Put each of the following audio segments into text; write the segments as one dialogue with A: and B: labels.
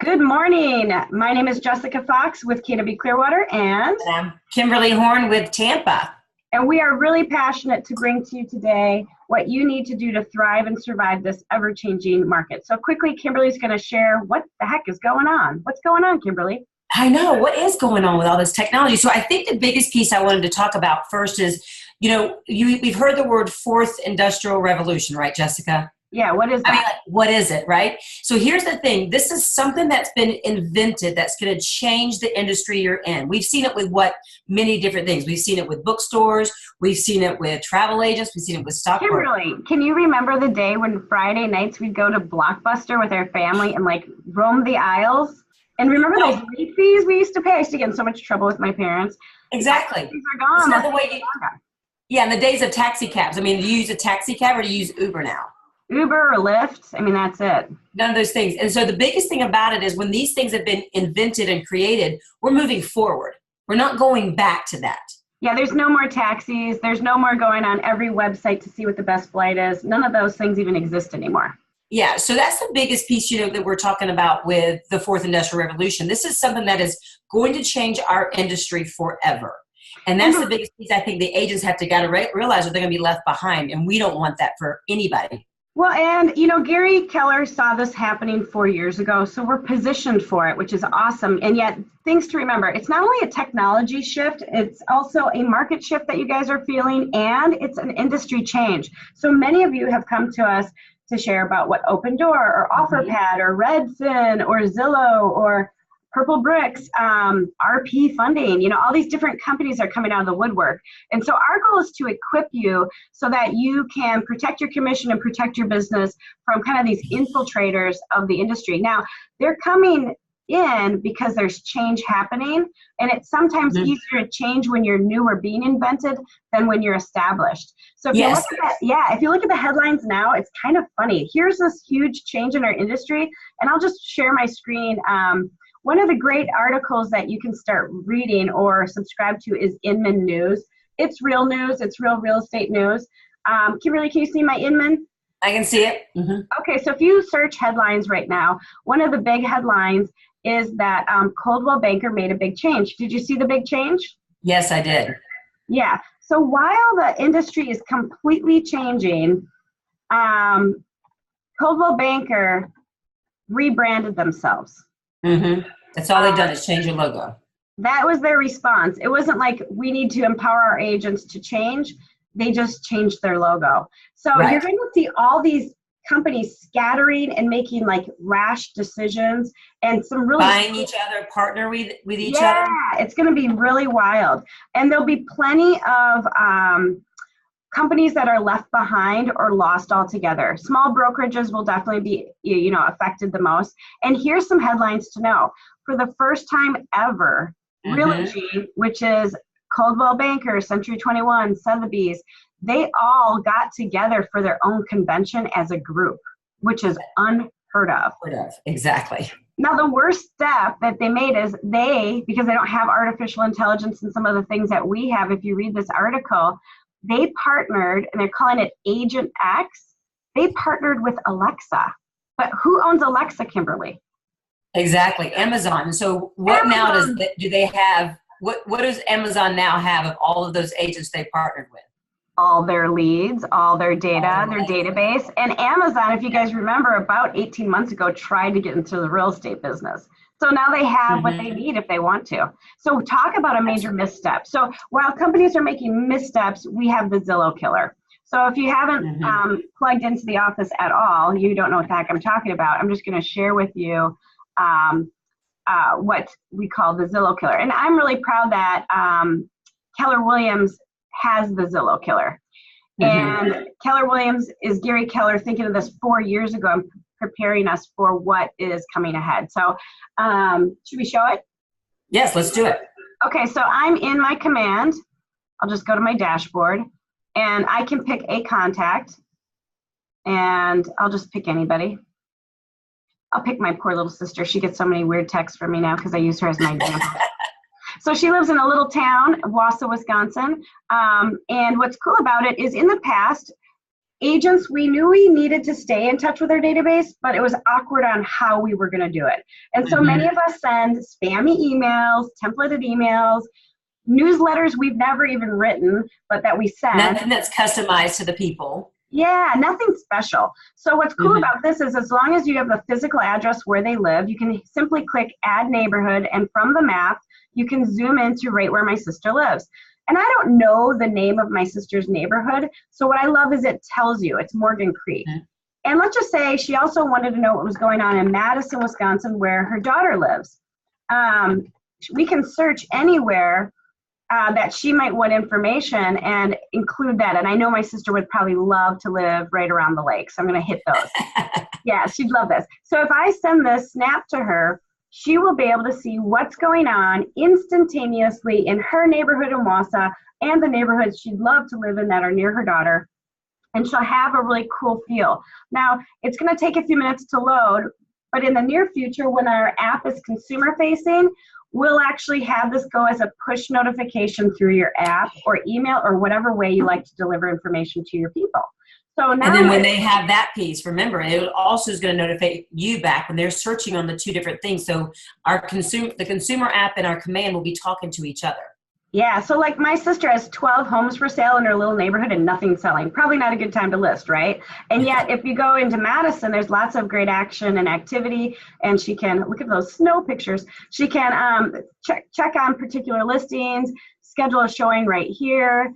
A: Good morning. My name is Jessica Fox with KW Clearwater,
B: And I'm Kimberly Horn with Tampa.
A: and we are really passionate to bring to you today what you need to do to thrive and survive this ever-changing market. So quickly, Kimberly's going to share what the heck is going on. What's going on, Kimberly?
B: I know, what is going on with all this technology? So I think the biggest piece I wanted to talk about first is, we've heard the word fourth industrial revolution, right, Jessica?
A: Yeah, what is that?
B: I mean, like, what is it, right? So here's the thing. This is something that's been invented that's going to change the industry you're in. We've seen it with many different things. We've seen it with bookstores. We've seen it with travel agents. We've seen it with stock market.
A: Kimberly, can you remember the day when Friday nights we'd go to Blockbuster with our family and roam the aisles? And remember those late fees we used to pay? I used to get in so much trouble with my parents.
B: Exactly.
A: These are gone.
B: It's not the way yeah, in the days of taxi cabs. I mean, do you use a taxi cab or do you use Uber now?
A: Uber or Lyft, I mean, that's it.
B: None of those things. And so the biggest thing about it is when these things have been invented and created, we're moving forward. We're not going back to that.
A: Yeah, there's no more taxis. There's no more going on every website to see what the best flight is. None of those things even exist anymore.
B: Yeah, so that's the biggest piece, that we're talking about with the fourth industrial revolution. This is something that is going to change our industry forever. And that's the biggest piece I think the agents have to realize that they're going to be left behind. And we don't want that for anybody.
A: Well, and, Gary Keller saw this happening 4 years ago, so we're positioned for it, which is awesome. And yet, things to remember, it's not only a technology shift, it's also a market shift that you guys are feeling, and it's an industry change. So many of you have come to us to share about what Open Door or OfferPad or Redfin or Zillow or Purple Bricks, RP Funding, all these different companies are coming out of the woodwork. And so our goal is to equip you so that you can protect your commission and protect your business from kind of these infiltrators of the industry. Now, they're coming in because there's change happening, and it's sometimes easier to change when you're new or being invented than when you're established. So if you look at if you look at the headlines now, it's kind of funny. Here's this huge change in our industry, and I'll just share my screen. One of the great articles that you can start reading or subscribe to is Inman News. It's real news. It's real estate news. Kimberly, can you see my Inman?
B: I can see it.
A: Okay, so if you search headlines right now, one of the big headlines is that Coldwell Banker made a big change. Did you see the big change?
B: Yes, I did.
A: Yeah. So while the industry is completely changing, Coldwell Banker rebranded themselves.
B: That's all they've done is change your logo.
A: That was their response. It wasn't like we need to empower our agents to change. They just changed their logo. So you're going to see all these companies scattering and making rash decisions and some really
B: buying each other, partner with each other.
A: Yeah, it's going to be really wild. And there'll be plenty of companies that are left behind or lost altogether. Small brokerages will definitely be, affected the most. And here's some headlines to know. For the first time ever, Realogy, which is Coldwell Banker, Century 21, Sotheby's, they all got together for their own convention as a group, which is unheard of.
B: Exactly.
A: Now, the worst step that they made is because they don't have artificial intelligence and some of the things that we have, if you read this article, they partnered, and they're calling it Agent X. They partnered with Alexa. But who owns Alexa, Kimberly?
B: Exactly, Amazon. So what now do they have? What does Amazon now have of all of those agents they partnered with?
A: All their leads, all their data, their database. And Amazon, if you guys remember, about 18 months ago, tried to get into the real estate business. So now they have what they need if they want to. So talk about a major misstep. So while companies are making missteps, we have the Zillow killer. So if you haven't plugged into the office at all, you don't know what the heck I'm talking about. I'm just going to share with you what we call the Zillow killer. And I'm really proud that Keller Williams has the Zillow killer. And Keller Williams is Gary Keller thinking of this 4 years ago and preparing us for what is coming ahead. So should we show it?
B: Yes, let's do it.
A: Okay, so I'm in my command. I'll just go to my dashboard and I can pick a contact and I'll just pick anybody. I'll pick my poor little sister. She gets so many weird texts from me now because I use her as my example. So she lives in a little town, Wausau, Wisconsin. And what's cool about it is in the past, agents, we knew we needed to stay in touch with our database, but it was awkward on how we were going to do it. And so many of us send spammy emails, templated emails, newsletters we've never even written, but that we send.
B: Nothing that's customized to the people.
A: Yeah, nothing special. So what's cool about this is as long as you have the physical address where they live, you can simply click add neighborhood, and from the map, you can zoom into right where my sister lives. And I don't know the name of my sister's neighborhood, so what I love is it tells you. It's Morgan Creek. And let's just say she also wanted to know what was going on in Madison, Wisconsin, where her daughter lives. We can search anywhere that she might want information and include that. And I know my sister would probably love to live right around the lake, so I'm going to hit those. Yeah, she'd love this. So if I send this snap to her, she will be able to see what's going on instantaneously in her neighborhood in Wausau and the neighborhoods she'd love to live in that are near her daughter. And she'll have a really cool feel. Now, it's going to take a few minutes to load, but in the near future, when our app is consumer facing, we'll actually have this go as a push notification through your app or email or whatever way you like to deliver information to your people. So now,
B: and then when they have that piece, remember, it also is going to notify you back when they're searching on the two different things. So the consumer app and our command will be talking to each other.
A: Yeah, so like my sister has 12 homes for sale in her little neighborhood and nothing's selling. Probably not a good time to list, right? And yet if you go into Madison, there's lots of great action and activity, and she can, look at those snow pictures, she can check on particular listings, schedule a showing right here,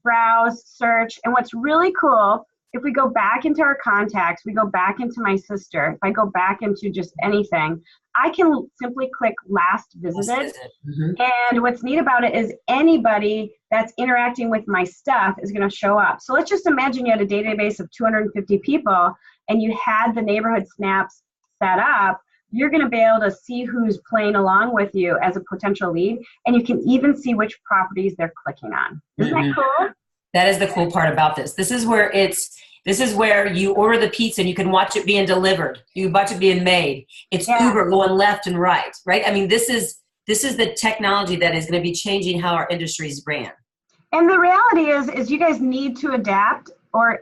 A: browse, search. And what's really cool, if we go back into our contacts, we go back into my sister, if I go back into just anything, I can simply click last visited. And what's neat about it is anybody that's interacting with my stuff is going to show up. So let's just imagine you had a database of 250 people and you had the neighborhood snaps set up. You're going to be able to see who's playing along with you as a potential lead, and you can even see which properties they're clicking on. Isn't that cool?
B: That is the cool part about this. This is where you order the pizza and you can watch it being delivered. You watch it being made. It's Uber going left and right? I mean, this is the technology that is going to be changing how our industries ran.
A: And the reality is you guys need to adapt or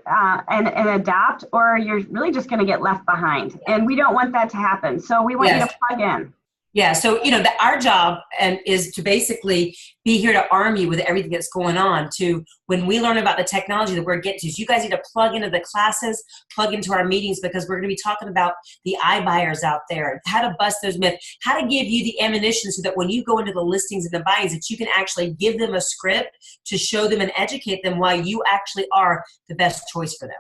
A: and adopt, or you're really just going to get left behind. And we don't want that to happen. So we want you to plug in.
B: Yeah, so our job is to basically be here to arm you with everything that's going on. To when we learn about the technology that we're getting to, so you guys need to plug into the classes, plug into our meetings, because we're going to be talking about the iBuyers out there, how to bust those myths, how to give you the ammunition so that when you go into the listings and the buyings, that you can actually give them a script to show them and educate them why you actually are the best choice for them.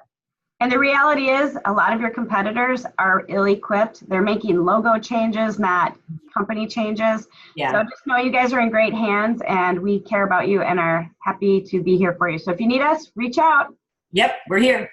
A: And the reality is a lot of your competitors are ill-equipped. They're making logo changes, not company changes.
B: Yeah.
A: So just know you guys are in great hands, and we care about you and are happy to be here for you. So if you need us, reach out.
B: Yep, we're here.